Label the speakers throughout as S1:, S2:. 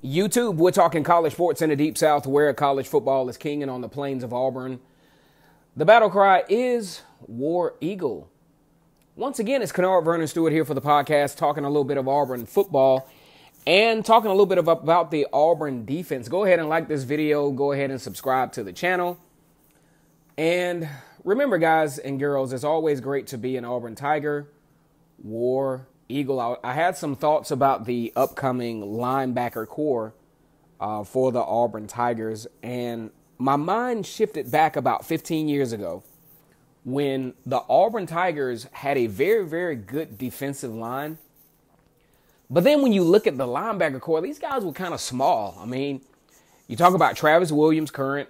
S1: YouTube, we're talking college sports in the Deep South, where college football is king and on the plains of Auburn. The battle cry is War Eagle. Once again, it's Kennard Vernon Stewart here for the podcast, talking a little bit of Auburn football and talking a little bit about the Auburn defense. Go ahead and like this video. Go ahead and subscribe to the channel. And remember, guys and girls, it's always great to be an Auburn Tiger. War Eagle. I had some thoughts about the upcoming linebacker core for the Auburn Tigers, and my mind shifted back about 15 years ago when the Auburn Tigers had a very, very good defensive line. But then when you look at the linebacker core, these guys were kind of small. I mean, you talk about Travis Williams, current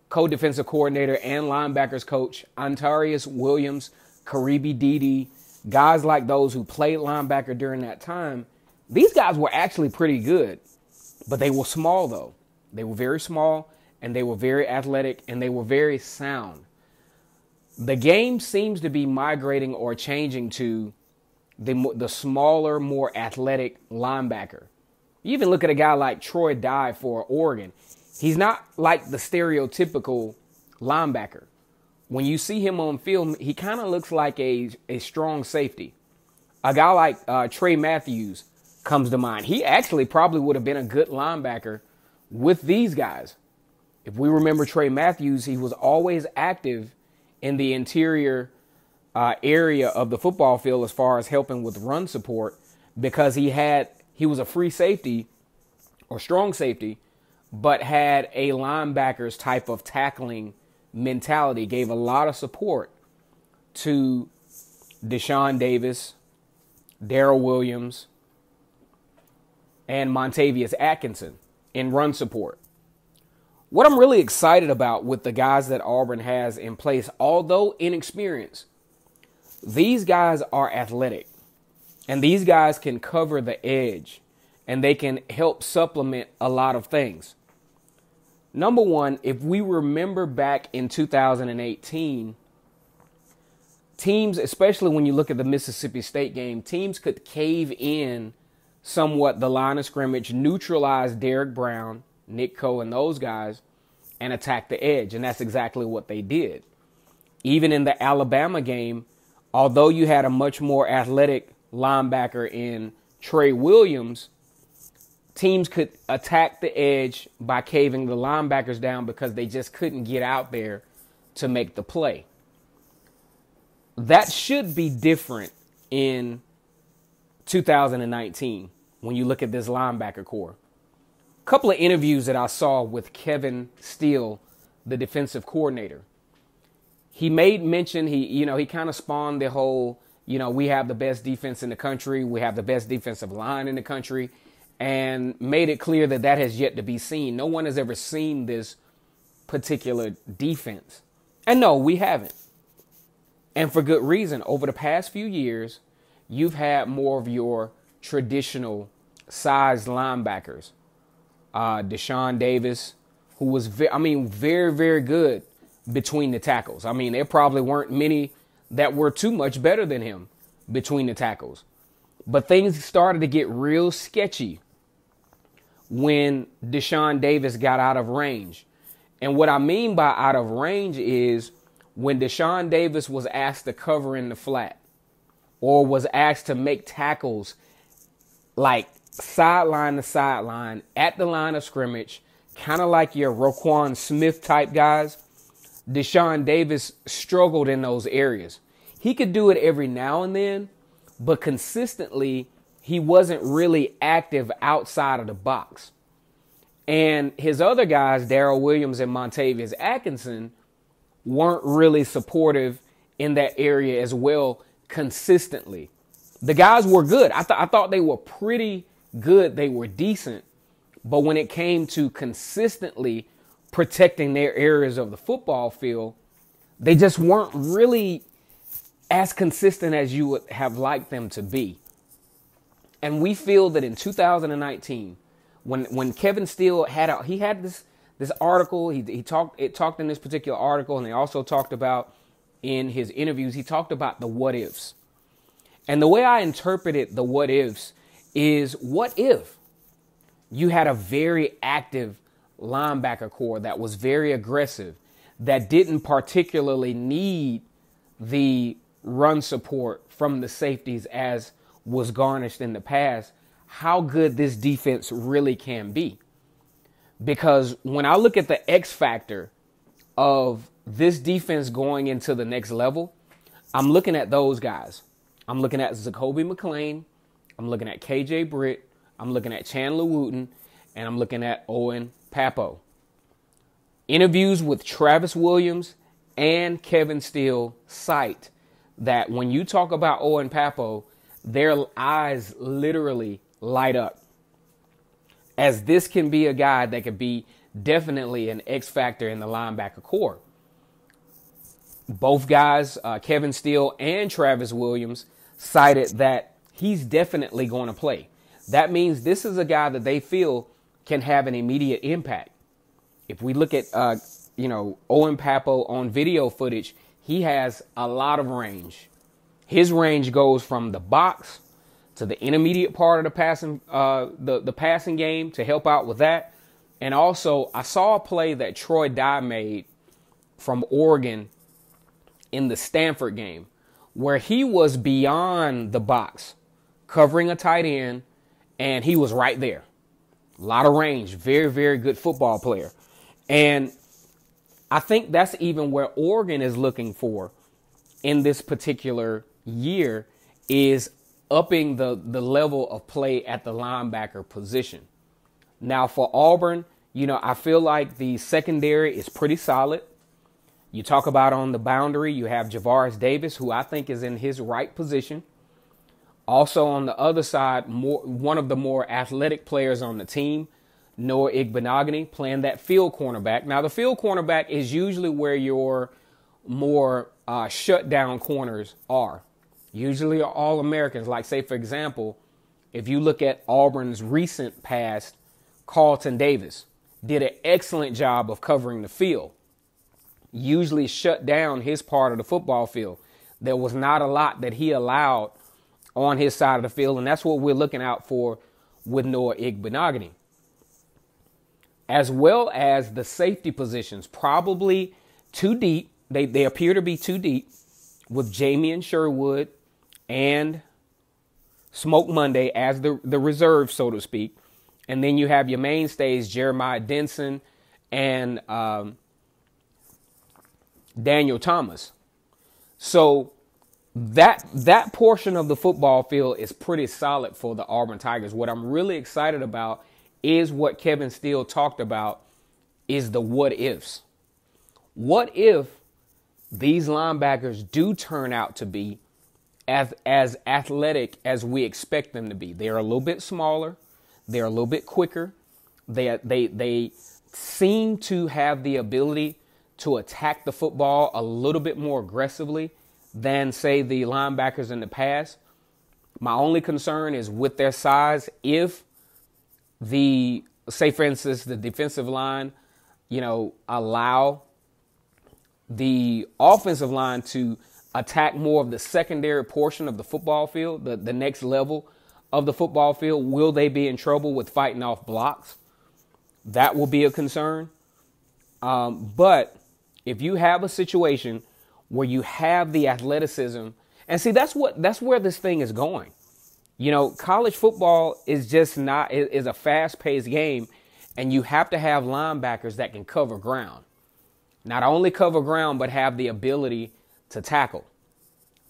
S1: co-defensive coordinator and linebackers coach, Antarius Williams, Karibi Dede, guys like those who played linebacker during that time. These guys were actually pretty good, but they were small, though. They were very small, and they were very athletic, and they were very sound. The game seems to be migrating or changing to the smaller, more athletic linebacker. You even look at a guy like Troy Dye for Oregon. He's not like the stereotypical linebacker. When you see him on film, he kind of looks like a strong safety. A guy like Trey Matthews comes to mind. He actually probably would have been a good linebacker with these guys. If we remember Trey Matthews, he was always active in the interior area of the football field as far as helping with run support, because he was a free safety or strong safety, but had a linebacker's type of tackling mentality, gave a lot of support to Deshaun Davis, Darrell Williams, and Montavious Atkinson in run support. What I'm really excited about with the guys that Auburn has in place, although inexperienced, these guys are athletic, and these guys can cover the edge, and they can help supplement a lot of things. Number one, if we remember back in 2018, teams, especially when you look at the Mississippi State game, teams could cave in somewhat the line of scrimmage, neutralize Derek Brown, Nick Coe, and those guys, and attack the edge. And that's exactly what they did. Even in the Alabama game, although you had a much more athletic linebacker in Trey Williams, teams could attack the edge by caving the linebackers down because they just couldn't get out there to make the play. That should be different in 2019 when you look at this linebacker core. A couple of interviews that I saw with Kevin Steele, the defensive coordinator. He made mention, he kind of spawned the whole, we have the best defense in the country. We have the best defensive line in the country. And made it clear that that has yet to be seen. No one has ever seen this particular defense. And no, we haven't. And for good reason. Over the past few years, you've had more of your traditional sized linebackers. Deshaun Davis, who was, very, very good between the tackles. I mean, there probably weren't many that were too much better than him between the tackles. But things started to get real sketchy when Deshaun Davis got out of range. And what I mean by out of range is when Deshaun Davis was asked to cover in the flat or was asked to make tackles like sideline to sideline at the line of scrimmage, kind of like your Roquan Smith type guys, Deshaun Davis struggled in those areas. He could do it every now and then, but consistently, he wasn't really active outside of the box. And his other guys, Darrell Williams and Montavious Atkinson, weren't really supportive in that area as well consistently. The guys were good. I thought they were pretty good. They were decent. But when it came to consistently protecting their areas of the football field, they just weren't really as consistent as you would have liked them to be. And we feel that in 2019, when Kevin Steele had this article, he talked in this particular article, and he also talked about in his interviews, he talked about the what ifs. And the way I interpreted the what ifs is, what if you had a very active linebacker core that was very aggressive, that didn't particularly need the run support from the safeties as was garnished in the past, how good this defense really can be. Because when I look at the X factor of this defense going into the next level, I'm looking at those guys. I'm looking at Zacoby McClain. I'm looking at KJ Britt. I'm looking at Chandler Wooten. And I'm looking at Owen Pappoe. Interviews with Travis Williams and Kevin Steele cite that when you talk about Owen Pappoe, their eyes literally light up, as this can be a guy that could be definitely an X factor in the linebacker core. Both guys, Kevin Steele and Travis Williams, cited that he's definitely going to play. That means this is a guy that they feel can have an immediate impact. If we look at, Owen Pappoe on video footage, he has a lot of range. His range goes from the box to the intermediate part of the passing, the passing game to help out with that. And also, I saw a play that Troy Dye made from Oregon in the Stanford game, where he was beyond the box, covering a tight end, and he was right there. A lot of range, very, very good football player. And I think that's even where Oregon is looking for in this particular year, is upping the level of play at the linebacker position. Now for Auburn, I feel like the secondary is pretty solid. You talk about on the boundary, you have Javaris Davis, who I think is in his right position. Also on the other side, one of the more athletic players on the team, Noah Igbenogany, playing that field cornerback. Now, the field cornerback is usually where your more shutdown corners are. Usually All-Americans, like, say, for example, if you look at Auburn's recent past, Carlton Davis did an excellent job of covering the field. Usually shut down his part of the football field. There was not a lot that he allowed on his side of the field, and that's what we're looking out for with Noah Igbenogany. As well as the safety positions, probably too deep. They appear to be too deep with Jamie Sherwood and Smoke Monday as the reserve, so to speak. And then you have your mainstays, Jeremiah Denson and Daniel Thomas. So that portion of the football field is pretty solid for the Auburn Tigers. What I'm really excited about is what Kevin Steele talked about, is the what ifs. What if these linebackers do turn out to be as athletic as we expect them to be? They're a little bit smaller. They're a little bit quicker. They seem to have the ability to attack the football a little bit more aggressively than, say, the linebackers in the past. My only concern is with their size. If say, for instance, the defensive line, allow the offensive line to attack more of the secondary portion of the football field, the next level of the football field, will they be in trouble with fighting off blocks? That will be a concern. But if you have a situation where you have the athleticism, and see, that's where this thing is going. College football is is a fast-paced game, and you have to have linebackers that can cover ground. Not only cover ground, but have the ability to tackle.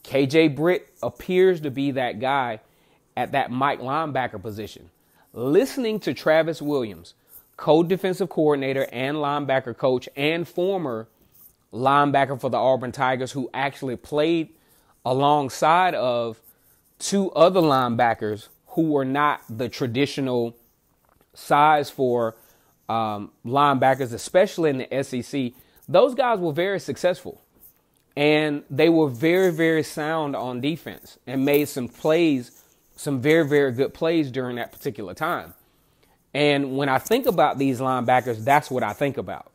S1: KJ Britt appears to be that guy at that Mike linebacker position. Listening to Travis Williams, co-defensive coordinator and linebacker coach and former linebacker for the Auburn Tigers, who actually played alongside of two other linebackers who were not the traditional size for linebackers, especially in the SEC. Those guys were very successful, and they were very, very sound on defense and made some plays, some very, very good plays during that particular time. And when I think about these linebackers, that's what I think about.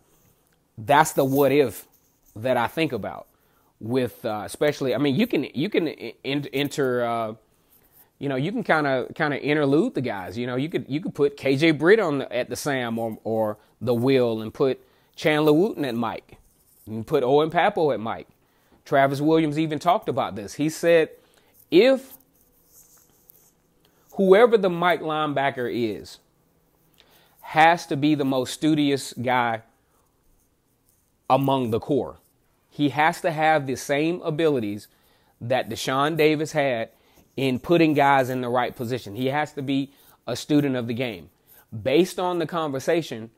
S1: That's the what if that I think about with especially, I mean, you can enter You can kind of interlude the guys. You could put KJ Britt at the Sam or the Will and put Chandler Wooten at Mike. You can put Owen Papo at Mike. Travis Williams even talked about this. He said, if whoever the Mike linebacker is has to be the most studious guy among the core. He has to have the same abilities that Deshaun Davis had in putting guys in the right position. He has to be a student of the game. Based on the conversation,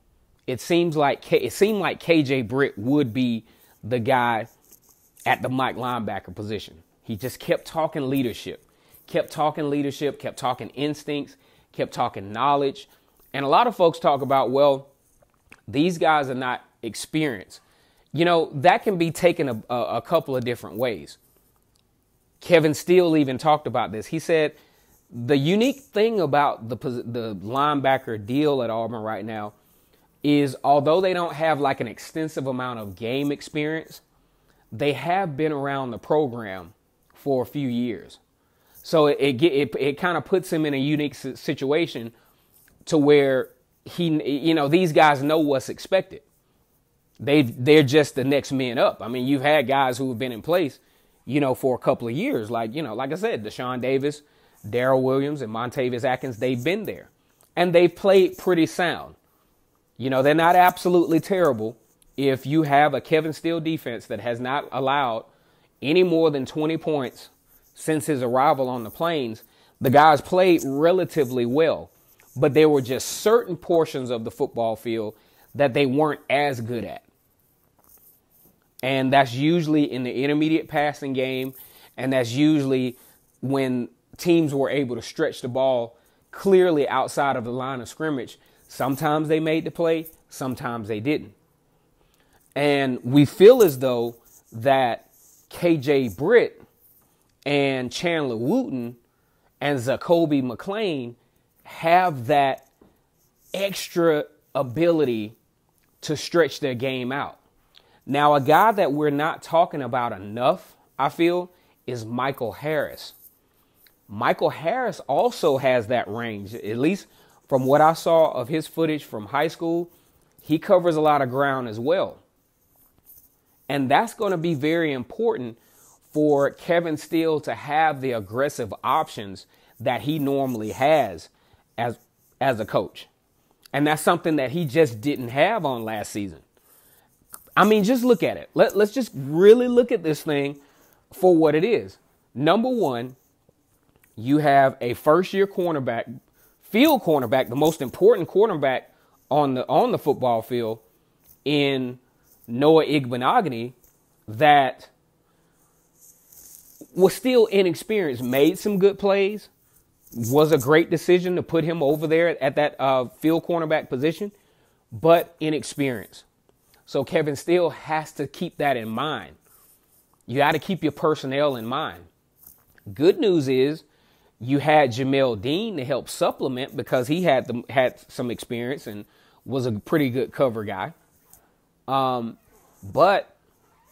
S1: it seemed like KJ Britt would be the guy at the Mike linebacker position. He just kept talking leadership, kept talking instincts, kept talking knowledge. And a lot of folks talk about, well, these guys are not experienced. That can be taken a couple of different ways. Kevin Steele even talked about this. He said the unique thing about the linebacker deal at Auburn right now is, although they don't have like an extensive amount of game experience, they have been around the program for a few years. So it kind of puts him in a unique situation to where these guys know what's expected. They're just the next men up. I mean, you've had guys who have been in place, for a couple of years. Like I said, Deshaun Davis, Darrell Williams, and Montavious Atkins, they've been there. And they've played pretty sound. They're not absolutely terrible. If you have a Kevin Steele defense that has not allowed any more than 20 points since his arrival on the Plains, the guys played relatively well. But there were just certain portions of the football field that they weren't as good at. And that's usually in the intermediate passing game. And that's usually when teams were able to stretch the ball clearly outside of the line of scrimmage. Sometimes they made the play, sometimes they didn't. And we feel as though that KJ Britt and Chandler Wooten and Zacoby McClain have that extra ability to stretch their game out. Now, a guy that we're not talking about enough, I feel, is Michael Harris. Michael Harris also has that range. At least from what I saw of his footage from high school, he covers a lot of ground as well. And that's going to be very important for Kevin Steele to have the aggressive options that he normally has as a coach. And that's something that he just didn't have on last season. I mean, just look at it. Let's just really look at this thing for what it is. Number one, you have a first-year cornerback, field cornerback, the most important cornerback on the football field in Noah Igbenogany, that was still inexperienced, made some good plays, was a great decision to put him over there at that field cornerback position, but inexperienced. So Kevin Steele has to keep that in mind. You got to keep your personnel in mind. Good news is you had Jamel Dean to help supplement because he had some experience and was a pretty good cover guy. But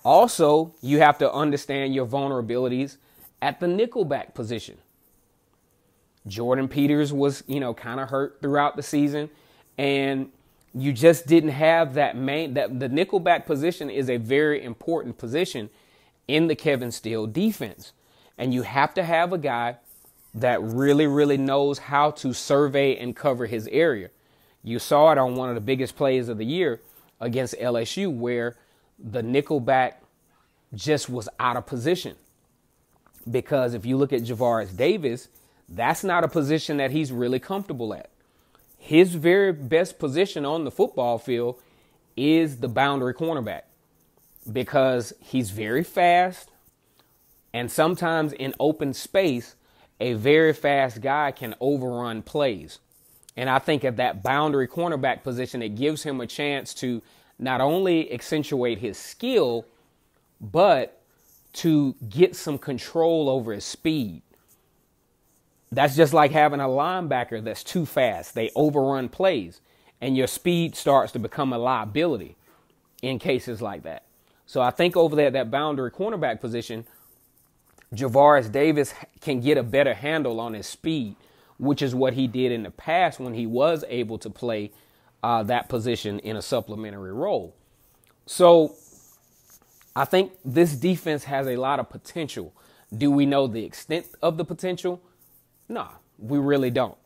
S1: also you have to understand your vulnerabilities at the nickelback position. Jordan Peters was, kind of hurt throughout the season, and you just didn't have that the nickelback position is a very important position in the Kevin Steele defense. And you have to have a guy that really, really knows how to survey and cover his area. You saw it on one of the biggest plays of the year against LSU, where the nickelback just was out of position. Because if you look at Javaris Davis, that's not a position that he's really comfortable at. His very best position on the football field is the boundary cornerback, because he's very fast, and sometimes in open space, a very fast guy can overrun plays. And I think at that boundary cornerback position, it gives him a chance to not only accentuate his skill, but to get some control over his speed. That's just like having a linebacker that's too fast. They overrun plays, and your speed starts to become a liability in cases like that. So I think over there, that boundary cornerback position, Javaris Davis can get a better handle on his speed, which is what he did in the past when he was able to play that position in a supplementary role. So I think this defense has a lot of potential. Do we know the extent of the potential? No, we really don't.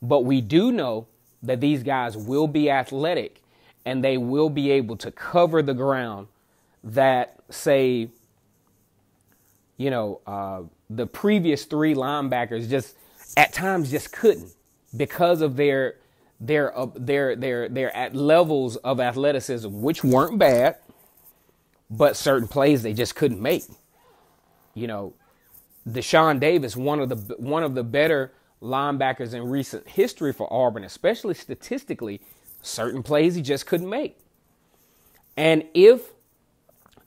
S1: But we do know that these guys will be athletic and they will be able to cover the ground that, say, the previous three linebackers just at times just couldn't, because of their at levels of athleticism, which weren't bad, but certain plays they just couldn't make. Deshaun Davis, one of the better linebackers in recent history for Auburn, especially statistically, certain plays he just couldn't make. And if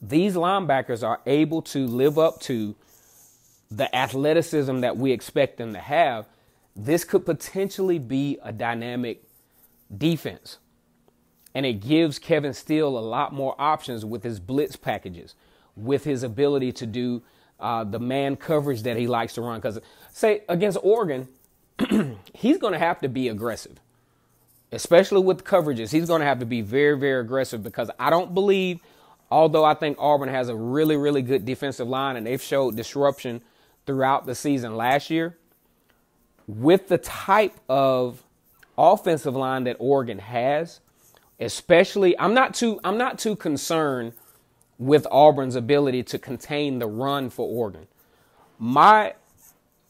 S1: these linebackers are able to live up to the athleticism that we expect them to have, this could potentially be a dynamic defense. And it gives Kevin Steele a lot more options with his blitz packages, with his ability to do the man coverage that he likes to run. Because, say, against Oregon, he's going to have to be aggressive, especially with coverages. He's going to have to be very, very aggressive, because I don't believe, although I think Auburn has a really, really good defensive line and they've showed disruption throughout the season last year, with the type of offensive line that Oregon has, especially, I'm not too concerned with Auburn's ability to contain the run for Oregon. My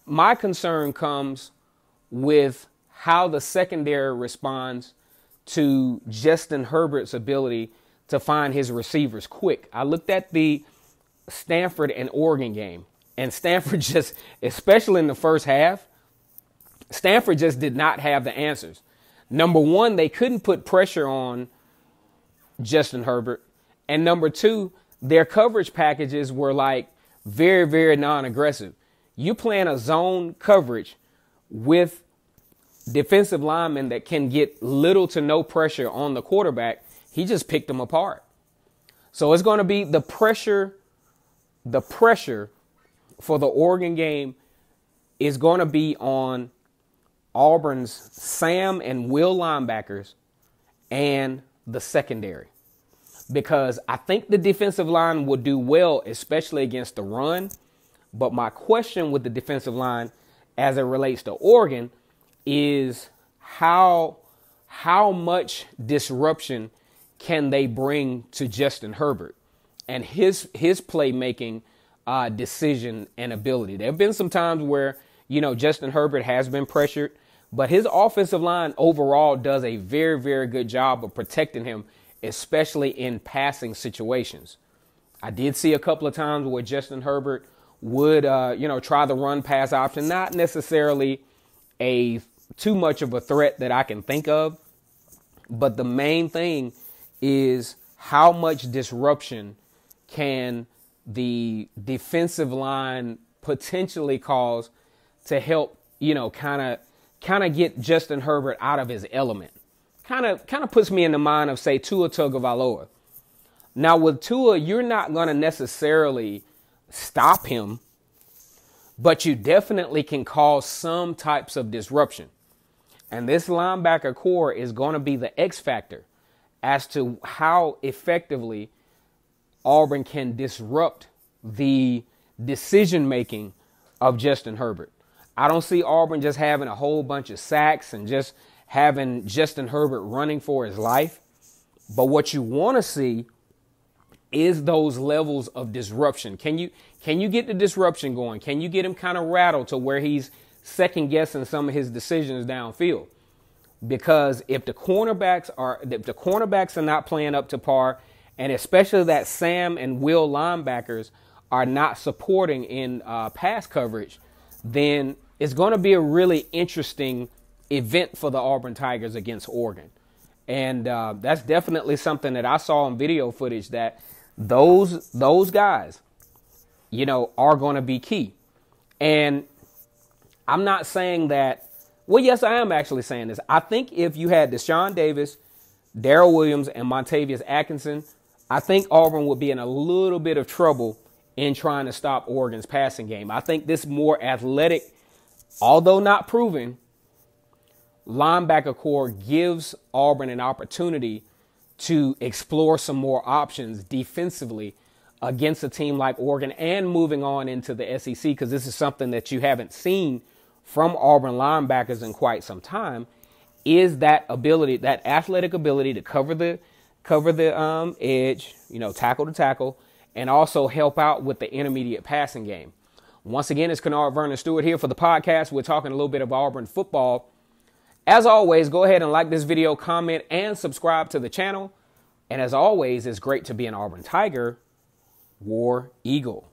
S1: concern comes with how the secondary responds to Justin Herbert's ability to find his receivers quick. I looked at the Stanford and Oregon game, and Stanford just, especially in the first half, Stanford just did not have the answers. Number one, they couldn't put pressure on Justin Herbert. And number two, their coverage packages were like very, very non-aggressive. You playing a zone coverage with defensive linemen that can get little to no pressure on the quarterback, he just picked them apart. So it's going to be the pressure for the Oregon game is going to be on Auburn's Sam and Will linebackers and the secondary. Because I think the defensive line will do well, especially against the run. But my question with the defensive line as it relates to Oregon is how much disruption can they bring to Justin Herbert and his playmaking decision and ability. There have been some times where, Justin Herbert has been pressured, but his offensive line overall does a very, very good job of protecting him, especially in passing situations. I did see a couple of times where Justin Herbert would, try the run pass option, not necessarily too much of a threat that I can think of. But the main thing is how much disruption can the defensive line potentially cause to help, kind of get Justin Herbert out of his element. Kind of puts me in the mind of, say, Tua Tagovailoa. Now, with Tua, you're not going to necessarily stop him, but you definitely can cause some types of disruption. And this linebacker core is going to be the X factor as to how effectively Auburn can disrupt the decision-making of Justin Herbert. I don't see Auburn just having a whole bunch of sacks and just having Justin Herbert running for his life. But what you want to see is those levels of disruption. Can you get the disruption going? Can you get him kind of rattled to where he's second guessing some of his decisions downfield? Because if the cornerbacks are not playing up to par, and especially that Sam and Will linebackers are not supporting in pass coverage, then it's going to be a really interesting event for the Auburn Tigers against Oregon. And that's definitely something that I saw in video footage, that those guys, are going to be key. And I'm not saying that, well, yes, I am actually saying this. I think if you had Deshaun Davis, Darrell Williams, and Montavious Atkinson, I think Auburn would be in a little bit of trouble in trying to stop Oregon's passing game. I think this more athletic, although not proven, linebacker core gives Auburn an opportunity to explore some more options defensively against a team like Oregon and moving on into the SEC, because this is something that you haven't seen from Auburn linebackers in quite some time, is that ability, that athletic ability to cover the edge, tackle to tackle, and also help out with the intermediate passing game. Once again, it's Kennard Vernon Stewart here for the podcast. We're talking a little bit of Auburn football. As always, go ahead and like this video, comment, and subscribe to the channel. And as always, it's great to be an Auburn Tiger, War Eagle.